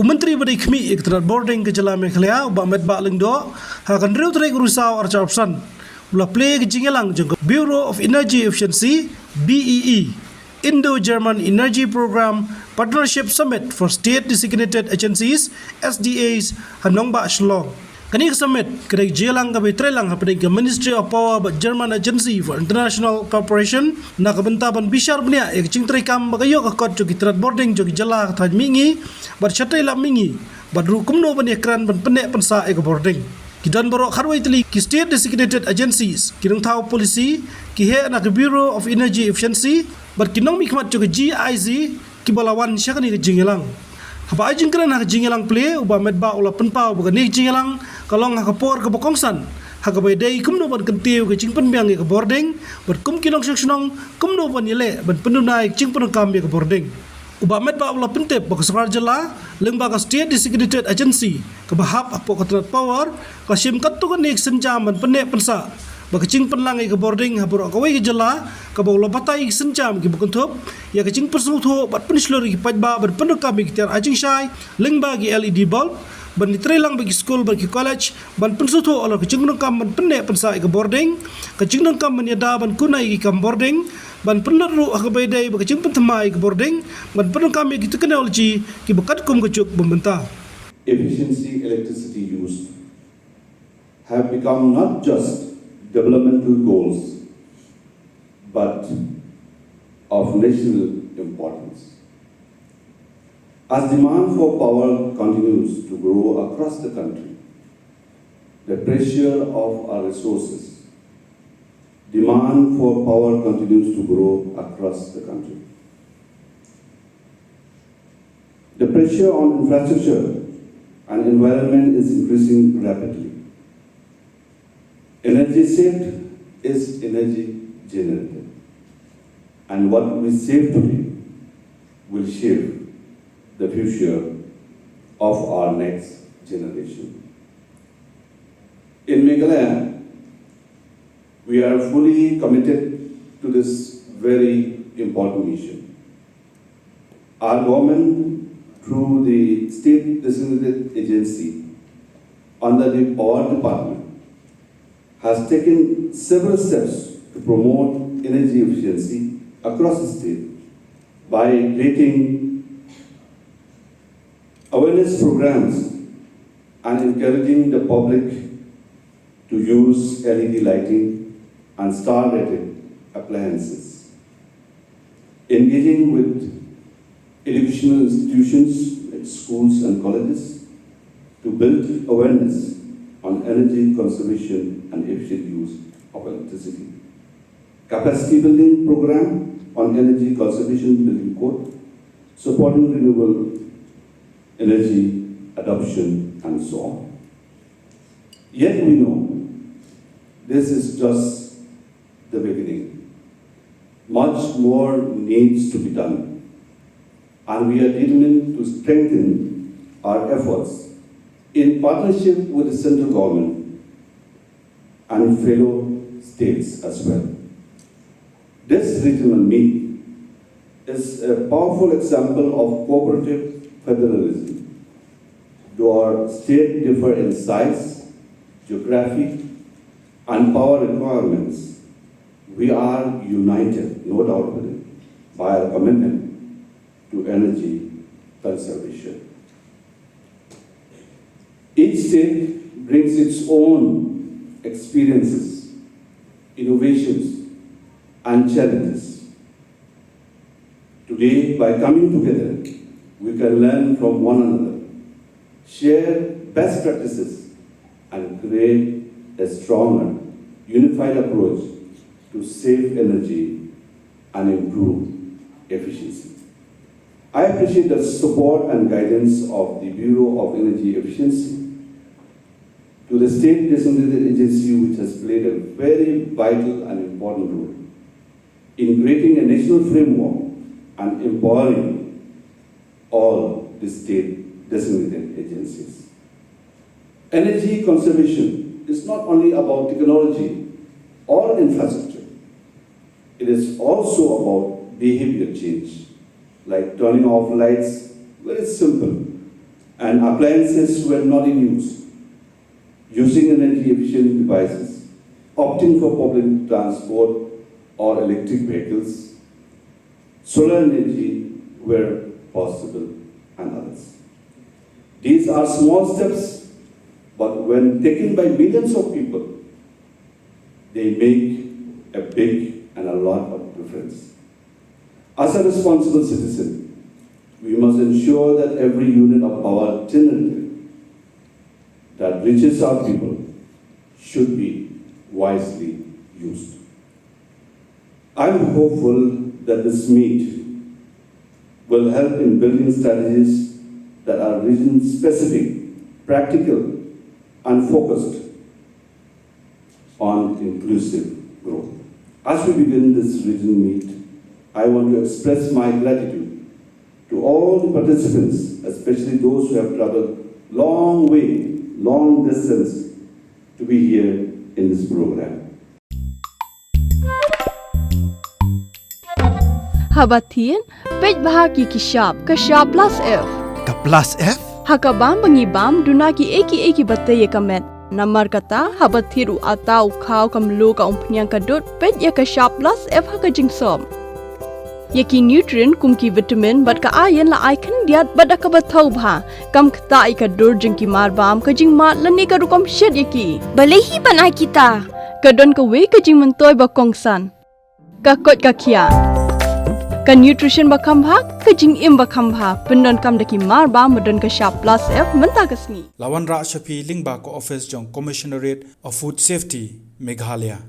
Menteri Berdikmi Iktidar Bording ke Jela Meghalaya uba Metbah lengdo hakan riu trek rusau arca opsan ula play ke Jingelang jeng Bureau of Energy Efficiency BEE Indo-German Energy Program Partnership Summit for State Designated Agencies SDAs hanong ba Shillong. Kani summit kedai Jingelang ke Trelang hapada ke Ministry of Power but German Agency for International Cooperation na kebentaban bishar bnia ek Jingpyndonkam bagayo ke kot jogi Iktidar Bording jogi Jela thaj mingi bar chatai lam mingi badru Kumno ban ekran ban penek pensa ek Bording. Kidan borok kharwai teli ki State Designated Agencies kirang thau policy ki he na ke Bureau of Energy Efficiency bar kinong mikmat jogi GIZ ki balawan syakani ke Jingelang. Haba ajing keren hak Jingelang play uba Metbah ula penpau bukan ni Jingelang kalong hak por ke bokongsan hak baydai Kumno ban kentiu ke Jingpyndonkam ke Bording ber kum kinong syaksunong Kumno ban Ïaleh ban Pynduna Jingpyndonkam ke Bording. Uba Metbah ula pentep bak Sekar Jela lembaga State Designated Agency ke bahap apo Iktidar Power ka sim katu kan nik senjam ban penek pensa bak Jingpyndonkam ke Bording habur kawai ke Jela ka ula batai senjam ke bukentup ya ke Jingpyndonkam bat penslori ke Pynduna ban Pynduna ke Atiar ajing syai lembaga LED bulb ban ditrelang bagi school bagi college ban pensutu olah ke Jingpyndonkam ban penek pensa ke Bording ke Jingpyndonkam ban yada ban kunai ke Bording ban penleru hak baydai bagi Jingpyndonkam ke Bording ban Pynduna ke teknologi ke bakat kum kecuk membentah. Efficiency electricity use have become not just developmental goals but of national importance. As demand for power continues to grow across the country, the pressure of our resources, demand for power continues to grow across the country. The pressure on infrastructure and environment is increasing rapidly. Energy saved is energy generated, and what we save today will shape the future of our next generation. In Meghalaya, we are fully committed to this very important mission. Our government, through the State Designated Agency under the Power Department, has taken several steps to promote energy efficiency across the state by creating awareness programs and encouraging the public to use LED lighting and star-rated appliances, engaging with educational institutions like schools and colleges to build awareness on energy conservation and efficient use of electricity, capacity building program on energy conservation building code, supporting renewable energy adoption, and so on. Yet we know this is just the beginning. Much more needs to be done, and we are determined to strengthen our efforts in partnership with the central government and fellow states as well. This regional meet is a powerful example of cooperative federalism. Though our states differ in size, geography, and power requirements, we are united, no doubt with it, by our commitment to energy conservation. Each state brings its own experiences, innovations, and challenges. Today, by coming together, we can learn from one another, share best practices, and create a stronger, unified approach to save energy and improve efficiency. I appreciate the support and guidance of the Bureau of Energy Efficiency to the State Designated Agency, which has played a very vital and important role in creating a national framework and empowering all the state designated agencies. Energy conservation is not only about technology or infrastructure. It is also about behavior change, like turning off lights, very simple, and appliances were not in use, using energy efficient devices, opting for public transport or electric vehicles, solar energy were possible, and others. These are small steps, but when taken by millions of people, they make a big and a lot of difference. As a responsible citizen, we must ensure that every unit of power generated that reaches our people should be wisely used. I'm hopeful that this meet will help in building strategies that are region-specific, practical, and focused on inclusive growth. As we begin this region meet, I want to express my gratitude to all the participants, especially those who have traveled long way, long distance to be here in this program. Habatin, pej bahagi kishab, kashab plus F. Ka plus F? Hakabam bangibam, dunaki eki batay kamet. Namar kata, habathiru atau kau kamlu ka umpnyang kadut, pej ya kashab plus F haka jingsom. Yaki nutrient kumki vitamin bat ka ayan la icon diat bat ka bathau bha kam khta ka dur jingki marbam ka jing mat la ne ka rukom shed yaki balehi banai kita ka don ka we ka jing mentoy ba kongsan ka kot ka Khia ka nutrition ba kham bha ka jing im ba kham bha Pynduna daki marbam modon ka sharp plus F menta kasni Lawan Ra Shafi Lingba ko office jong Commissionerate of Food Safety Meghalaya